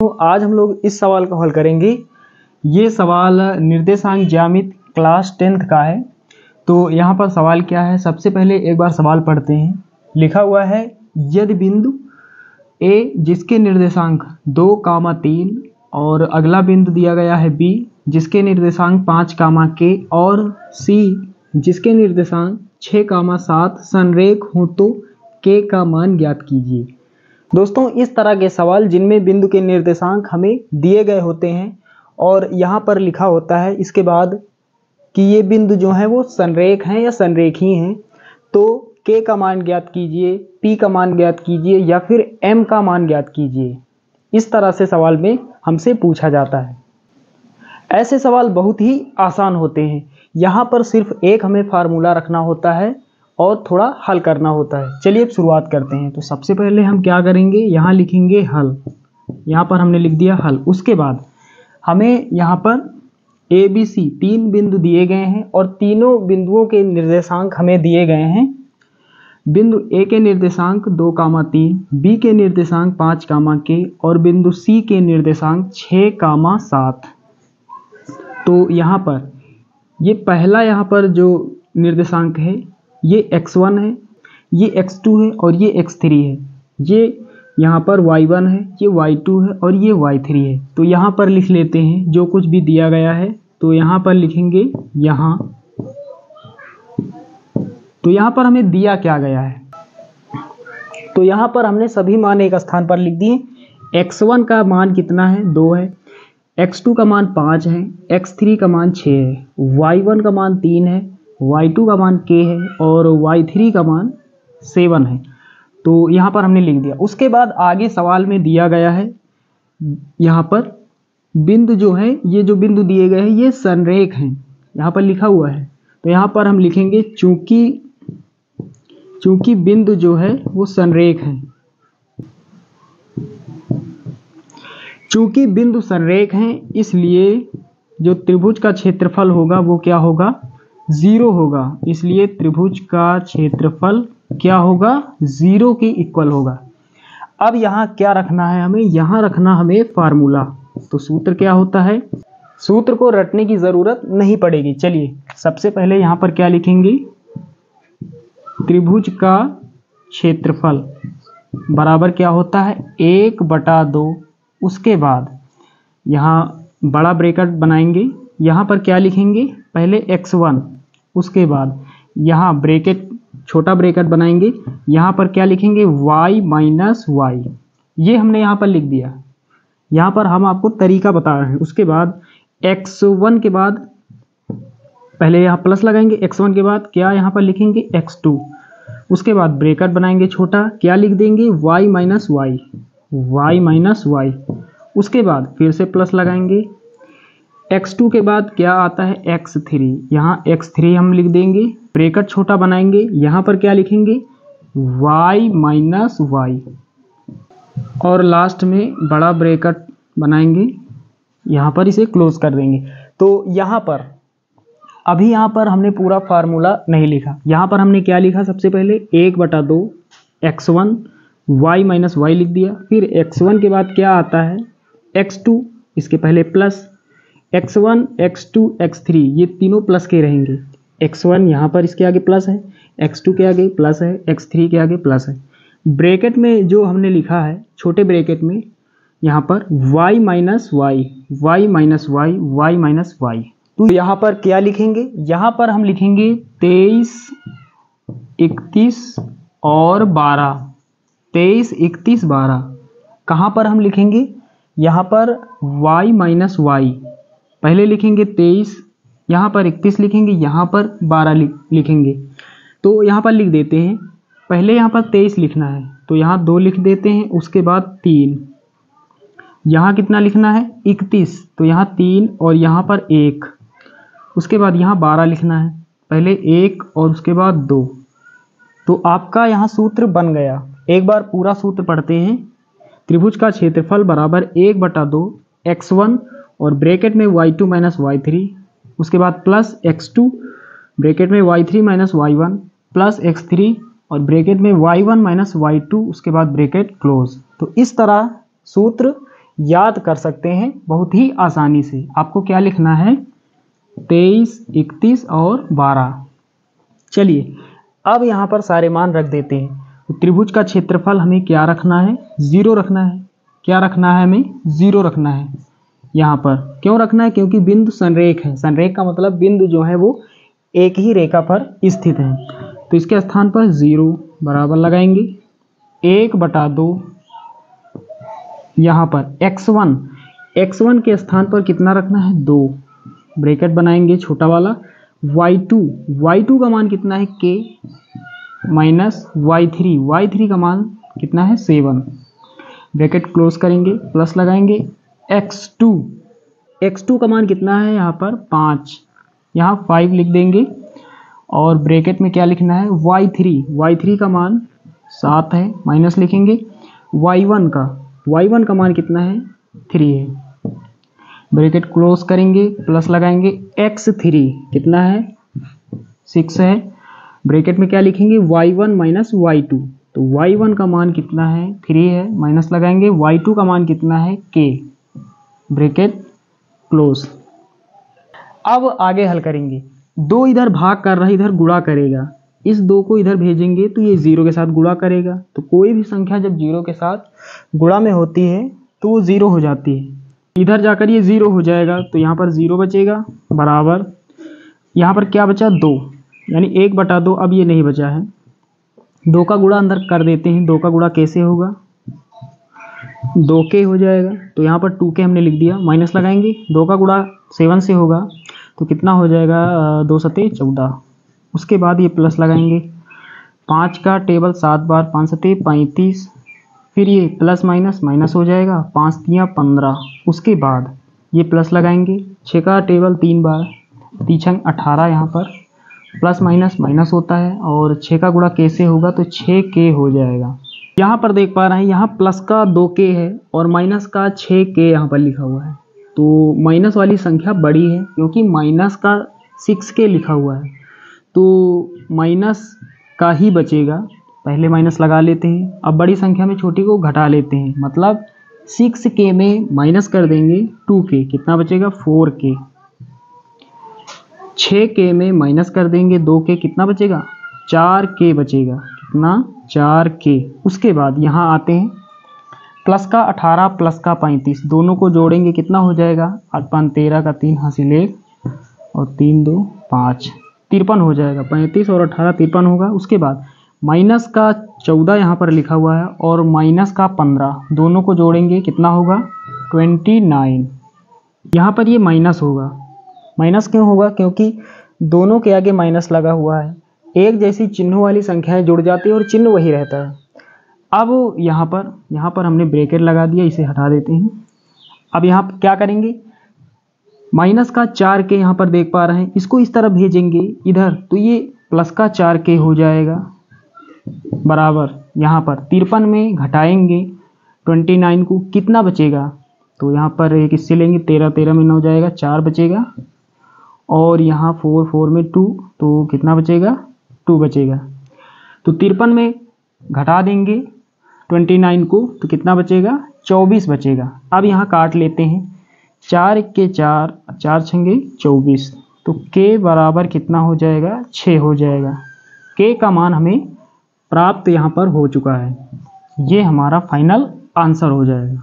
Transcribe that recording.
तो आज हम लोग इस सवाल को हल करेंगे। ये सवाल निर्देशांक ज्यामिति क्लास 10th का है। तो यहाँ पर सवाल क्या है, सबसे पहले एक बार सवाल पढ़ते हैं। लिखा हुआ है, यदि बिंदु ए जिसके निर्देशांक 2, 3 और अगला बिंदु दिया गया है बी जिसके निर्देशांक 5, K और सी जिसके निर्देशांक 6, 7 संरेख हो तो K का मान ज्ञात कीजिए। दोस्तों, इस तरह के सवाल जिनमें बिंदु के निर्देशांक हमें दिए गए होते हैं और यहाँ पर लिखा होता है इसके बाद कि ये बिंदु जो है वो संरेख हैं या संरेखी हैं, तो K का मान ज्ञात कीजिए, P का मान ज्ञात कीजिए या फिर M का मान ज्ञात कीजिए। इस तरह से सवाल में हमसे पूछा जाता है। ऐसे सवाल बहुत ही आसान होते हैं। यहाँ पर सिर्फ एक हमें फार्मूला रखना होता है और थोड़ा हल करना होता है। चलिए अब शुरुआत करते हैं। तो सबसे पहले हम क्या करेंगे, यहाँ लिखेंगे हल। यहाँ पर हमने लिख दिया हल। उसके बाद हमें यहाँ पर ABC 3 बिंदु दिए गए हैं और तीनों बिंदुओं के निर्देशांक हमें दिए गए हैं। बिंदु A के निर्देशांक 2, 3, B के निर्देशांक 5, K और बिंदु C के निर्देशांक 6, 7। तो यहाँ पर ये पहला यहाँ पर जो निर्देशांक है ये x1 है, ये x2 है और ये x3 है। ये यहाँ पर y1 है, ये y2 है और ये y3 है। तो यहाँ पर लिख लेते हैं जो कुछ भी दिया गया है। तो यहाँ पर लिखेंगे यहाँ। तो यहाँ पर हमें दिया क्या गया है, तो यहाँ पर हमने सभी मान एक स्थान पर लिख दिए। x1 का मान कितना है, 2 है। x2 का मान 5 है, x3 का मान 6 है, y1 का मान 3 है, y2 का मान k है और y3 का मान 7 है। तो यहाँ पर हमने लिख दिया। उसके बाद आगे सवाल में दिया गया है, यहाँ पर बिंदु जो है, ये जो बिंदु दिए गए हैं ये संरेख हैं, यहाँ पर लिखा हुआ है। तो यहाँ पर हम लिखेंगे चूंकि बिंदु जो है वो संरेख हैं, चूंकि बिंदु संरेख हैं इसलिए जो त्रिभुज का क्षेत्रफल होगा वो क्या होगा, 0 होगा। इसलिए त्रिभुज का क्षेत्रफल क्या होगा, 0 के इक्वल होगा। अब यहाँ क्या रखना है हमें, यहाँ रखना हमें फार्मूला। तो सूत्र क्या होता है, सूत्र को रटने की जरूरत नहीं पड़ेगी। चलिए सबसे पहले यहाँ पर क्या लिखेंगे, त्रिभुज का क्षेत्रफल बराबर क्या होता है, 1/2। उसके बाद यहाँ बड़ा ब्रैकेट बनाएंगे, यहाँ पर क्या लिखेंगे, पहले x1, उसके बाद यहाँ ब्रैकेट छोटा ब्रैकेट बनाएंगे, यहाँ पर क्या लिखेंगे, y - y। ये हमने यहाँ पर लिख दिया। यहाँ पर हम आपको तरीका बता रहे हैं। उसके बाद x1 के बाद पहले यहाँ प्लस लगाएंगे, x1 के बाद क्या यहाँ पर लिखेंगे, x2। उसके बाद ब्रैकेट बनाएंगे छोटा, क्या लिख देंगे, y - y। उसके बाद फिर से प्लस लगाएंगे। x2 के बाद क्या आता है, x3। यहाँ x3 हम लिख देंगे, ब्रैकेट छोटा बनाएंगे, यहाँ पर क्या लिखेंगे, y - y और लास्ट में बड़ा ब्रैकेट बनाएंगे, यहाँ पर इसे क्लोज कर देंगे। तो यहाँ पर अभी यहाँ पर हमने पूरा फार्मूला नहीं लिखा। यहाँ पर हमने क्या लिखा, सबसे पहले 1/2 x1 y - y लिख दिया। फिर x1 के बाद क्या आता है, x2, इसके पहले प्लस x1, x2, x3 ये तीनों प्लस के रहेंगे। x1 यहाँ पर इसके आगे प्लस है, x2 के आगे प्लस है, x3 के आगे प्लस है। ब्रैकेट में जो हमने लिखा है छोटे ब्रैकेट में यहाँ पर y - y। तो यहाँ पर क्या लिखेंगे, यहाँ पर हम लिखेंगे 23, 31 और 12। 23, 31, 12 कहाँ पर हम लिखेंगे, यहाँ पर y - y पहले लिखेंगे 23, यहाँ पर 31 लिखेंगे, यहाँ पर 12 लिखेंगे। तो यहाँ पर लिख देते हैं, पहले यहाँ पर 23 लिखना है तो यहाँ 2 लिख देते हैं। उसके बाद 3, यहाँ कितना लिखना है, 31, तो यहाँ 3 और यहाँ पर 1। उसके बाद यहाँ 12 लिखना है, पहले 1 और उसके बाद 2। तो आपका यहाँ सूत्र बन गया। एक बार पूरा सूत्र पढ़ते हैं। त्रिभुज का क्षेत्रफल बराबर 1/2 x1 और ब्रैकेट में y2 - y3, उसके बाद प्लस x2 ब्रैकेट में y3 - y1 प्लस x3 और ब्रैकेट में y1 - y2, उसके बाद ब्रैकेट क्लोज। तो इस तरह सूत्र याद कर सकते हैं बहुत ही आसानी से। आपको क्या लिखना है, 23, 31 और 12। चलिए अब यहाँ पर सारे मान रख देते हैं। तो त्रिभुज का क्षेत्रफल हमें क्या रखना है, 0 रखना है। क्या रखना है, हमें 0 रखना है। यहाँ पर क्यों रखना है, क्योंकि बिंदु संरेख है। संरेख का मतलब बिंदु जो है वो एक ही रेखा पर स्थित है। तो इसके स्थान पर 0 बराबर लगाएंगे 1/2। यहाँ पर x1 के स्थान पर कितना रखना है, 2, ब्रैकेट बनाएंगे छोटा वाला। y2 का मान कितना है, k माइनस y3 का मान कितना है, 7, ब्रैकेट क्लोज करेंगे, प्लस लगाएंगे। x2 का मान कितना है, यहाँ पर 5, यहाँ 5 लिख देंगे और ब्रैकेट में क्या लिखना है, y3 का मान 7 है, माइनस लिखेंगे। y1 का मान कितना है, 3 है, ब्रैकेट क्लोज करेंगे, प्लस लगाएंगे। x3 कितना है, 6 है, ब्रैकेट में क्या लिखेंगे, y1 माइनस y2। तो y1 का मान कितना है, 3 है, माइनस लगाएंगे। y2 का मान कितना है, k, ब्रैकेट क्लोज। अब आगे हल करेंगे। 2 इधर भाग कर रहा है, इधर गुणा करेगा। इस 2 को इधर भेजेंगे तो ये 0 के साथ गुणा करेगा। तो कोई भी संख्या जब 0 के साथ गुणा में होती है तो वो 0 हो जाती है। इधर जाकर ये 0 हो जाएगा, तो यहाँ पर 0 बचेगा बराबर, यहाँ पर क्या बचा, 2, यानी 1/2। अब ये नहीं बचा है, 2 का गुणा अंदर कर देते हैं। 2 का गुणा कैसे होगा, 2k हो जाएगा। तो यहाँ पर 2k हमने लिख दिया, माइनस लगाएंगे। 2 का गुणा 7 से होगा तो कितना हो जाएगा, 2 सते 14। उसके बाद ये प्लस लगाएंगे। 5 का टेबल 7 बार, 5 सते 35, फिर ये प्लस माइनस हो जाएगा, 5 तियाँ 15। उसके बाद ये प्लस लगाएंगे। 6 का टेबल 3 बार, 3 18, यहाँ पर प्लस माइनस होता है। और 6 का गुणा कैसे होगा, तो 6k हो जाएगा। यहाँ पर देख पा रहे हैं, यहाँ प्लस का 2k है और माइनस का 6k यहाँ पर लिखा हुआ है। तो माइनस वाली संख्या बड़ी है, क्योंकि माइनस का 6k लिखा हुआ है, तो माइनस का ही बचेगा। पहले माइनस लगा लेते हैं, अब बड़ी संख्या में छोटी को घटा लेते हैं। मतलब 6k में माइनस कर देंगे 2k, कितना बचेगा, 4k। 6k में माइनस कर देंगे 2k, कितना बचेगा, 4k बचेगा। कितना, 4k। उसके बाद यहाँ आते हैं, प्लस का 18 प्लस का 35, दोनों को जोड़ेंगे, कितना हो जाएगा, 8 13 का 3 हासिल 1 और 3 2 5, 53 हो जाएगा। 35 और 18 53 होगा। उसके बाद माइनस का 14 यहाँ पर लिखा हुआ है और माइनस का 15, दोनों को जोड़ेंगे, कितना होगा, 29। यहाँ पर ये माइनस होगा। माइनस क्यों होगा, क्योंकि दोनों के आगे माइनस लगा हुआ है। एक जैसी चिन्हों वाली संख्याएं जुड़ जाती है और चिन्ह वही रहता है। अब यहाँ पर हमने ब्रैकेट लगा दिया, इसे हटा देते हैं। अब यहाँ पर क्या करेंगे, माइनस का 4k यहाँ पर देख पा रहे हैं, इसको इस तरफ भेजेंगे इधर, तो ये प्लस का 4k हो जाएगा बराबर। यहाँ पर 53 में घटाएंगे 29 को, कितना बचेगा, तो यहाँ पर एक इससे लेंगे, 13 13 में 9 जाएगा, 4 बचेगा। और यहाँ 4 4 में 2, तो कितना बचेगा, 2 बचेगा। तो 53 में घटा देंगे 29 को, तो कितना बचेगा, 24 बचेगा। अब यहाँ काट लेते हैं, 4 के 4, 4 छंगे 24, तो k बराबर कितना हो जाएगा, 6 हो जाएगा। k का मान हमें प्राप्त यहाँ पर हो चुका है। ये हमारा फाइनल आंसर हो जाएगा।